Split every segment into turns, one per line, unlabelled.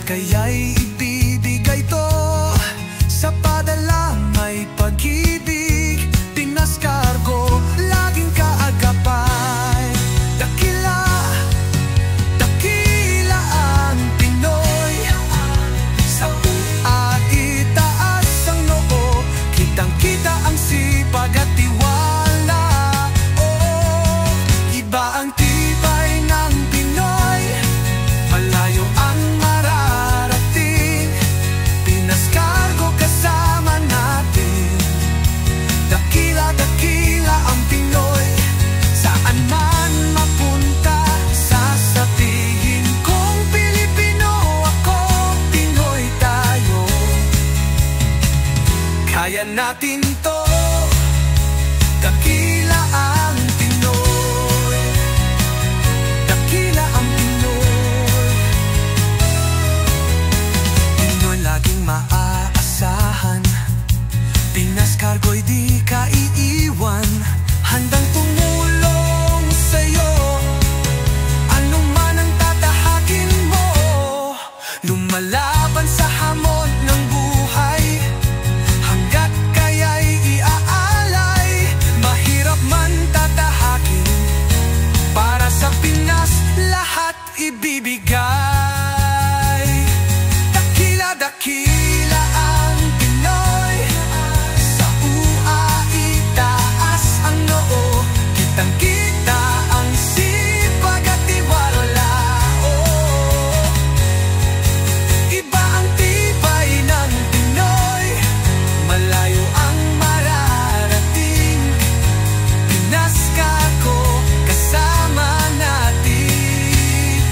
kaya'y ibibigay to. Sa padala may pag-ibig, pinaskargo, laging kaagapay. Dakila, dakila ang Pinoy. Sa itaas ang noo, kitang-kita ang sipag at tiwala. Oh, iba ang tibay ng Pinoy, malayo ang mararating. Pinaskargo kasama natin. Dakila, dakila ang Pinoy. Saan man mapunta, sasabihin kong Pilipino ako, Pinoy tayo. Kaya natin to. Dakila ang Pinoy. Dakila ang Pinoy. Pinoy laging maaasahan. Pinaskargo'y di ka iiwan. Handang tumulong sa'yo, ano man ang tatahakin mo. Lumalaban sa hamon ng buhay, hanggat kaya'y iaalay. Mahirap man tatahakin, para sa Pinas lahat ibibigay. Dakila, dakila ang Pinoy. Sa itaas ang noo, kitang-kita ang sipag at tiwala. Oh, iba ang tibay ng Pinoy, malayo ang mararating. Pinaskargo kasama natin.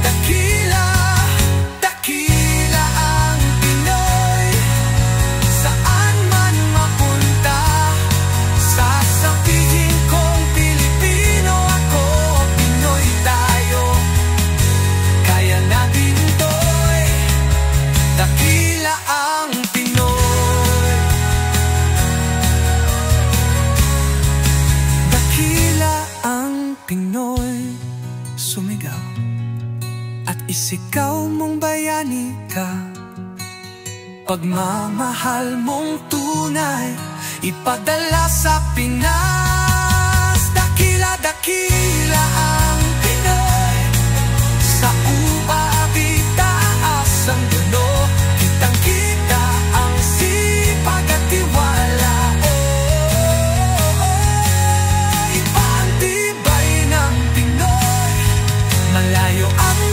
Dakila, dakila ang Pinoy. Saan man mapunta, sasabihin kong Pilipino ako, Pinoy tayo. Kaya natin to'y dakila ang Pinoy. Dakila ang Pinoy. Sumigaw at isigaw mong bayani ka. Pagmamahal mong tunay, ipadala sa Pinas. Dakila, dakila ang Pinoy. Sa itaas ang dulo, kitang-kita ang sipag at tiwala. Oh, iba ang tibay ng Pinoy, malayo ang